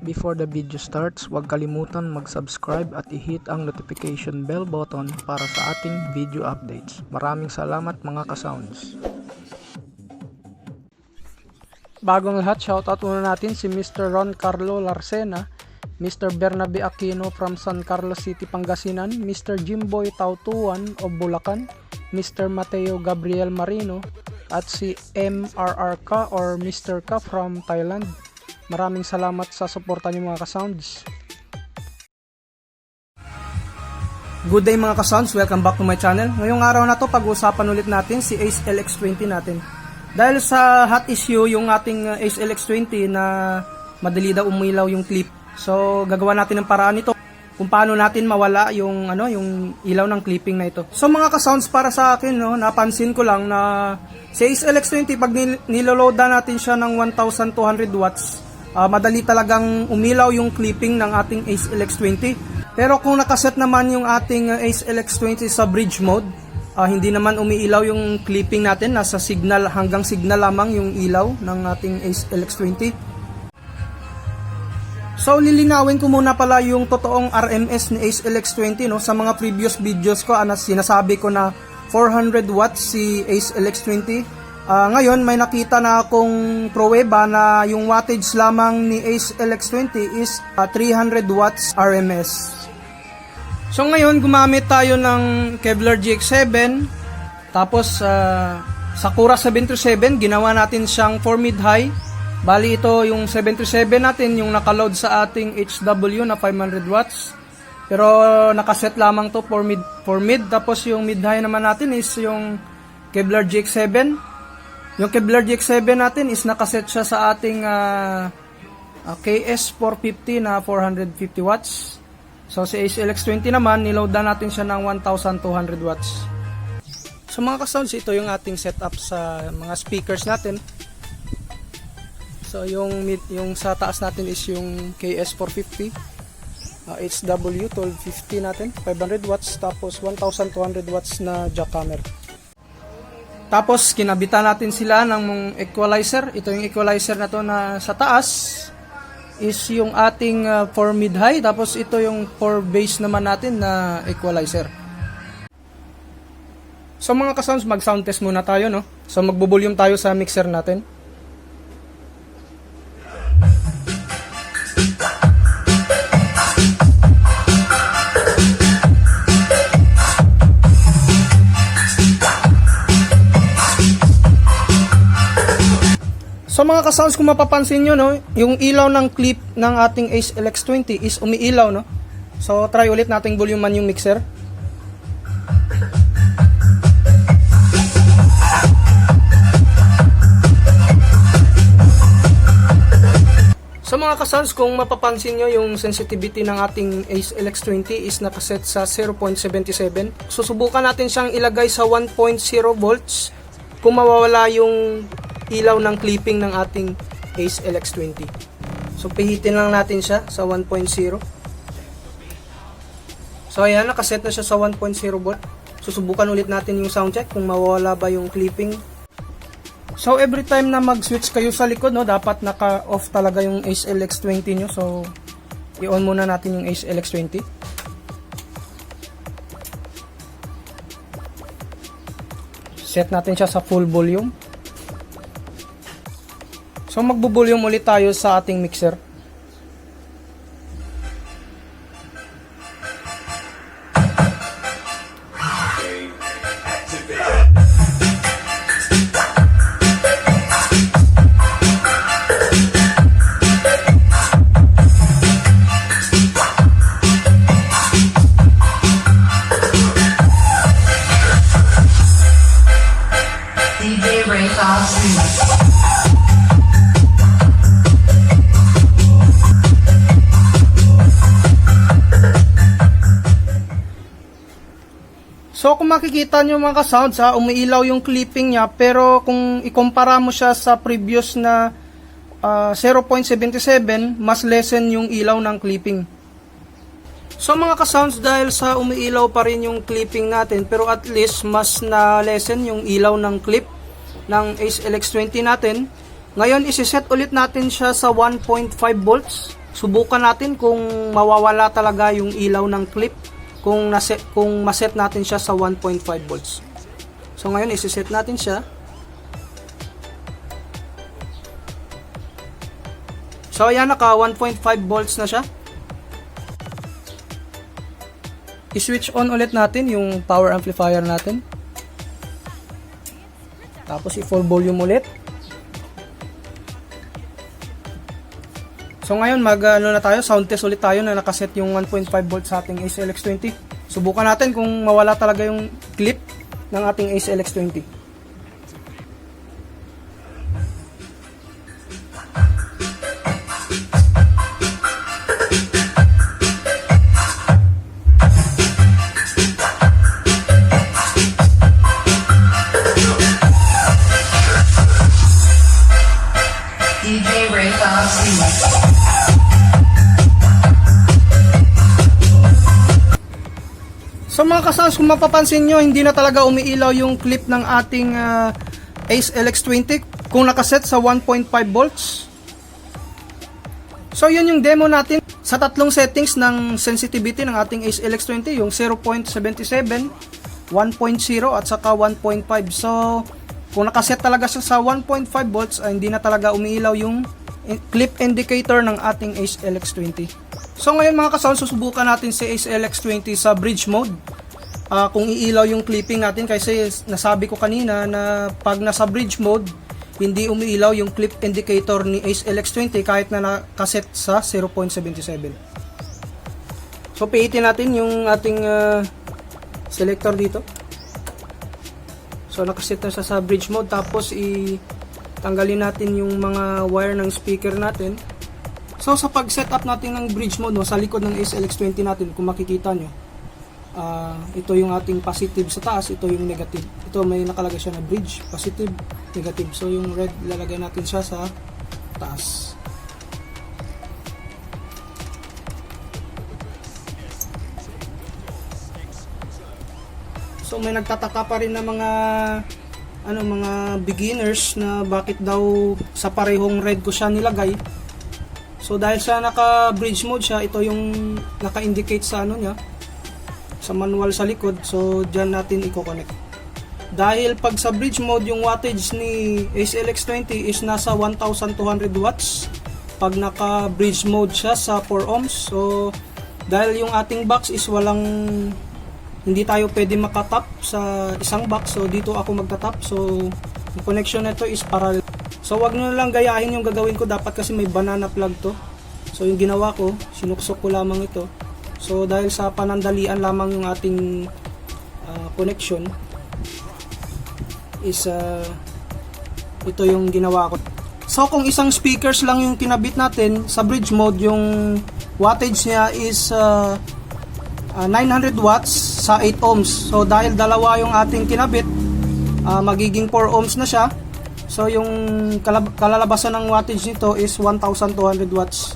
Before the video starts, huwag kalimutan mag-subscribe at i-hit ang notification bell button para sa ating video updates. Maraming salamat mga ka-sounds. Bagong lahat, shoutout muna natin si Mr. Ron Carlo Larcena, Mr. Bernabe Aquino from San Carlos City, Pangasinan, Mr. Jimboy Tautuan of Bulacan, Mr. Mateo Gabriel Marino, at si MRR or Mr. Ka from Thailand. Maraming salamat sa suporta niyo mga ka-sounds. Good day mga ka-sounds, welcome back to my channel. Ngayong araw na to, pag-uusapan ulit natin si Ace LX20 natin. Dahil sa hot issue yung ating Ace LX20 na madali daw umilaw yung clip. So gagawa natin ng paraan nito kung paano natin mawala yung yung ilaw ng clipping na ito. So mga ka-sounds, para sa akin napansin ko lang na si Ace LX20 pag niloloada natin siya ng 1200 watts, madali talagang umilaw yung clipping ng ating Ace LX20. Pero kung nakaset naman yung ating Ace LX20 sa bridge mode, hindi naman umiilaw yung clipping natin. Nasa signal, hanggang signal lamang yung ilaw ng ating Ace LX20. So lilinawin ko muna pala yung totoong RMS ni Ace LX20. Sa mga previous videos ko, sinasabi ko na 400 watts si Ace LX20. Ngayon may nakita na akong pruweba na yung wattage lamang ni Ace LX20 is 300 watts RMS. So ngayon gumamit tayo ng Kevler GX7, tapos Sakura 737, ginawa natin siyang 4 mid high. Bali ito yung 737 natin yung nakaload sa ating HW na 500 watts. Pero nakaset lamang to for mid, tapos yung mid high naman natin is yung Kevler GX7. Yung Kevler GX7 natin is nakaset siya sa ating KS 450 na 450 watts. So si Ace LX20 naman, niload na natin siya ng 1200 watts. So mga ka-sounds, ito yung ating setup sa mga speakers natin. So yung sa taas natin is yung KS 450, HW 1250 natin, 500 watts, tapos 1200 watts na jackhammer. Tapos kinabitan natin sila ng equalizer. Ito yung equalizer na to na sa taas is yung ating 4 mid high, tapos ito yung 4 bass naman natin na equalizer. So mga ka-sounds, mag sound test muna tayo, no? So magbo-volume tayo sa mixer natin. So mga ka-sounds, kung mapapansin nyo, yung ilaw ng clip ng ating Ace LX20 is umiilaw, no? So try ulit nating volumean yung mixer. So mga ka-sounds, kung mapapansin nyo, yung sensitivity ng ating Ace LX20 is nakaset sa 0.77. Susubukan natin siyang ilagay sa 1.0 volts kung mawawala yung ilaw ng clipping ng ating Ace LX20. So pihitin lang natin siya sa 1.0. So ayan, nakaset na siya sa 1.0 volt. Susubukan ulit natin yung sound check kung mawawala ba yung clipping. So every time na mag-switch kayo sa likod, dapat naka-off talaga yung Ace LX20 nyo. So i-on muna natin yung Ace LX20. Set natin siya sa full volume. So magbo-volume ulit tayo sa ating mixer. So kung makikita nyo mga ka-sounds, umiilaw yung clipping niya, pero kung ikumpara mo siya sa previous na 0.77, mas lessen yung ilaw ng clipping. So mga ka-sounds, dahil sa umiilaw pa rin yung clipping natin, pero at least mas na lessen yung ilaw ng clip ng Ace LX20 natin. Ngayon, isi-set ulit natin siya sa 1.5 volts subukan natin kung mawawala talaga yung ilaw ng clip kung maset natin siya sa 1.5 volts. So ngayon isi-set natin siya. So ayan, naka 1.5 volts na siya. I-switch on ulit natin yung power amplifier natin. Tapos i-full volume ulit. So ngayon ano na tayo, sound test ulit tayo na nakaset yung 1.5 volts sa ating Ace LX20. Subukan natin kung mawala talaga yung clip ng ating Ace LX20. So mga ka-sounds, kung mapapansin nyo, hindi na talaga umiilaw yung clip ng ating Ace LX20 kung nakaset sa 1.5 volts. So yun yung demo natin sa tatlong settings ng sensitivity ng ating Ace LX20, yung 0.77, 1.0 at saka 1.5. So kung nakaset talaga siya sa 1.5 volts, hindi na talaga umiilaw yung clip indicator ng ating Ace LX20. So ngayon mga ka-sounds, susubukan natin si Ace LX20 sa bridge mode. Kung iilaw yung clipping natin, kasi nasabi ko kanina na pag nasa bridge mode, hindi umiilaw yung clip indicator ni Ace LX20 kahit na nakaset sa 0.77. So piitin natin yung ating selector dito. So nakaset na siya sa bridge mode, tapos tanggalin natin yung mga wire ng speaker natin. So sa pag-setup natin ng bridge mode, sa likod ng Ace LX20 natin, kung makikita nyo, ito yung ating positive sa taas, ito yung negative. Ito may nakalagay siya na bridge, positive, negative. So yung red, lalagay natin siya sa taas. So may nagtataka pa rin na mga beginners na bakit daw sa parehong red ko siya nilagay. So dahil sa naka-bridge mode siya, ito yung naka-indicate sa niya, sa manual sa likod. So diyan natin i-connect. Dahil pag sa bridge mode, yung wattage ni Ace LX20 is nasa 1200 watts. Pag naka-bridge mode siya sa 4 ohms. So dahil yung ating box is hindi tayo pwede makatap sa isang box. So dito ako magtatap. So yung connection nito is parallel. So wag nyo lang gayahin yung gagawin ko, dapat kasi may banana plug to. So yung ginawa ko, sinuksok ko lamang ito. So dahil sa panandalian lamang yung ating connection is ito yung ginawa ko. So kung isang speakers lang yung kinabit natin sa bridge mode, yung wattage niya is 900 watts sa 8 ohms. So dahil dalawa yung ating kinabit, magiging 4 ohms na siya. So yung kalalabasan ng wattage nito is 1200 watts.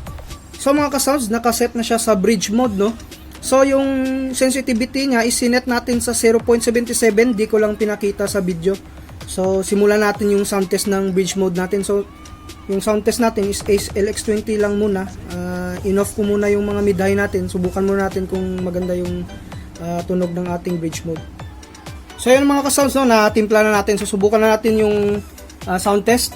So mga ka-sounds, nakaset na siya sa bridge mode, no? So yung sensitivity niya is sinet natin sa 0.77, di ko lang pinakita sa video. So simulan natin yung sound test ng bridge mode natin. So yung sound test natin is Ace LX20 lang muna. In-off ko muna yung mga mid-high natin. Subukan muna natin kung maganda yung tunog ng ating bridge mode. So yun mga ka-sounds, no, natimpla na natin. So subukan na natin yung sound test.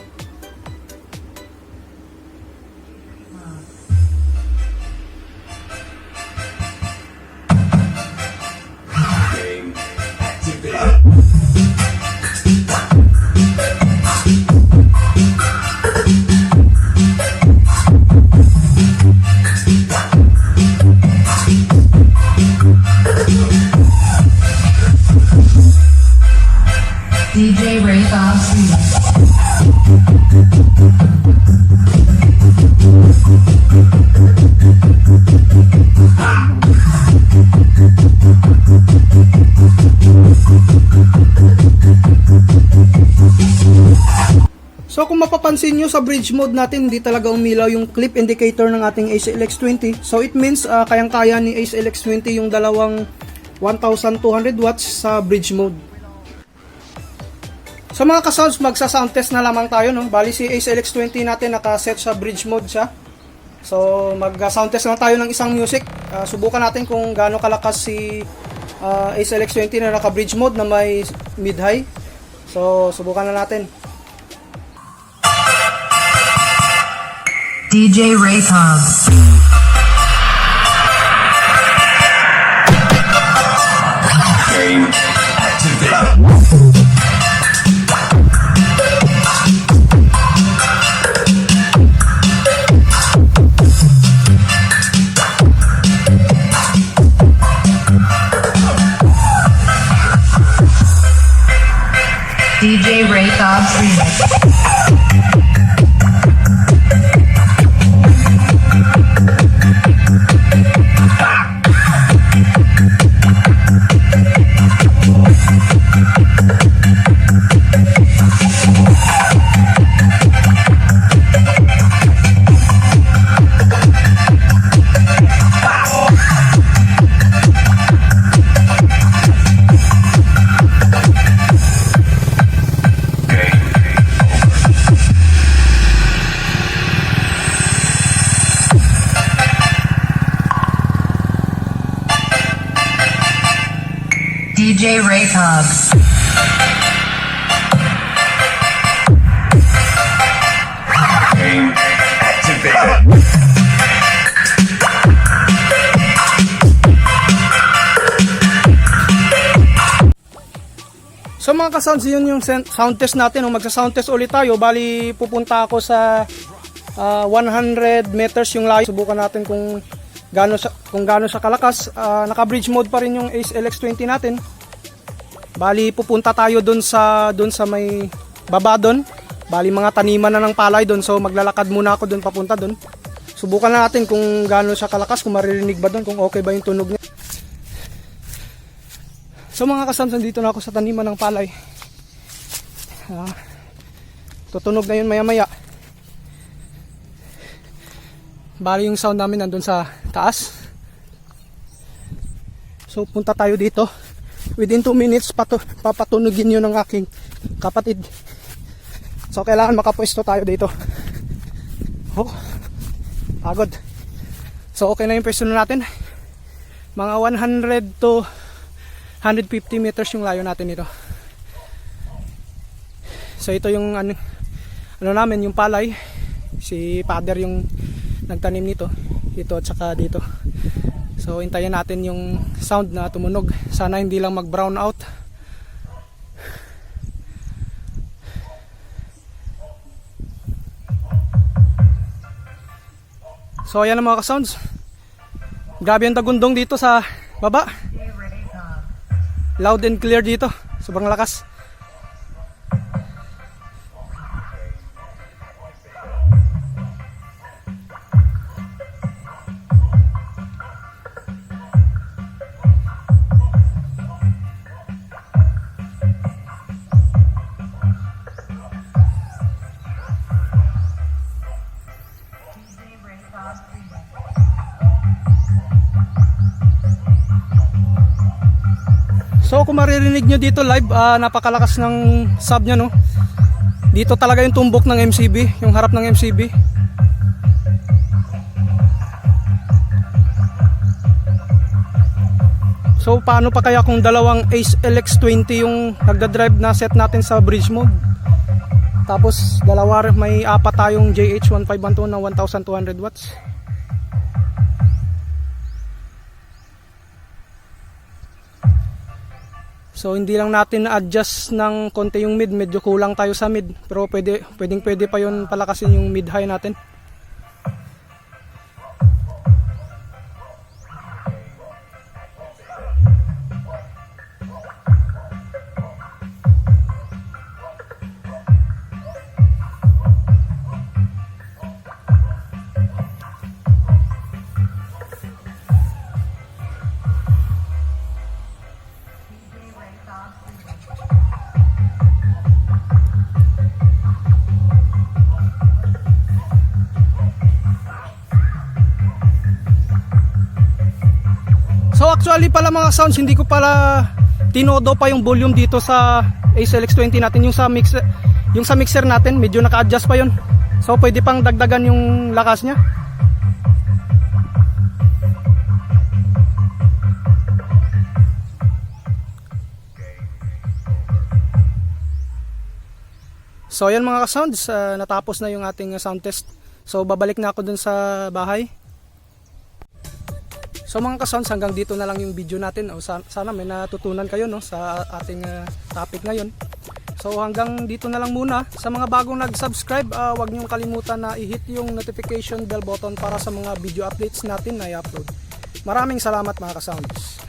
DJ Lakas. So kung mapapansin nyo sa bridge mode natin, hindi talaga umilaw yung clip indicator ng ating Ace LX20. So it means kayang-kaya ni Ace LX20 yung dalawang 1200 watts sa bridge mode. So mga ka-sounds, magsa-sound test na lamang tayo, no? Bali si Ace LX20 natin nakaset sa bridge mode siya. So mag-sound test lang tayo ng isang music. Subukan natin kung gaano kalakas si Ace LX20 na naka-bridge mode na may mid-high. So subukan na natin. DJ Lakas. Game activate. DJ Lakas remix. DJ Lakas. Game activate. So mga ka-sounds, yun yung sound test natin. Magsa-sound test ulit tayo. Bali pupunta ako sa 100 meters yung layo. Subukan natin kung gaano siya kalakas. Naka-bridge mode pa rin yung Ace LX20 natin. Bali pupunta tayo doon sa may baba doon. Bali mga taniman na ng palay doon. So maglalakad muna ako doon papunta doon. Subukan na natin kung gaano siya kalakas, kung maririnig ba doon, kung okay ba yung tunog niya. So mga kasams, nandito na ako sa taniman ng palay. Tutunog na yun maya maya. Bali yung sound namin nandun sa taas. So punta tayo dito. Within 2 minutes papatunugin yun ng aking kapatid. So kailangan makapwesto tayo dito. Oh, pagod. So okay na yung pwesto na natin. Mga 100 to 150 meters yung layo natin ito. So ito yung ano namin, yung palay. Si father yung nagtanim nito, ito at saka dito. So hintayin natin yung sound na tumunog. Sana hindi lang mag brown out. So ayan ang mga ka-sounds. Grabe ang tagundong dito sa baba. Loud and clear dito, sobrang lakas. So kung maririnig nyo dito live, napakalakas ng sub nya, no? Dito talaga yung tumbok ng MCB, yung harap ng MCB. So paano pa kaya kung dalawang Ace LX20 yung nagdadrive na set natin sa bridge mode? Tapos dalawa, may apat tayong JH1512 na 1200 watts. So hindi lang natin na-adjust ng konti yung mid, medyo kulang tayo sa mid, pero pwede pa yun palakasin yung mid high natin. So actually pala mga sounds, hindi ko pala tinodo pa yung volume dito sa Ace LX20 natin, yung sa mixer natin medyo naka-adjust pa yun. So pwede pang dagdagan yung lakas nya. So ayan mga ka-sounds, natapos na yung ating sound test. So babalik na ako dun sa bahay. So mga ka-sounds, hanggang dito na lang yung video natin. Sana may natutunan kayo, no, sa ating topic ngayon. So hanggang dito na lang muna. Sa mga bagong nag-subscribe, huwag niyong kalimutan na i-hit yung notification bell button para sa mga video updates natin na i-upload. Maraming salamat mga ka-sounds.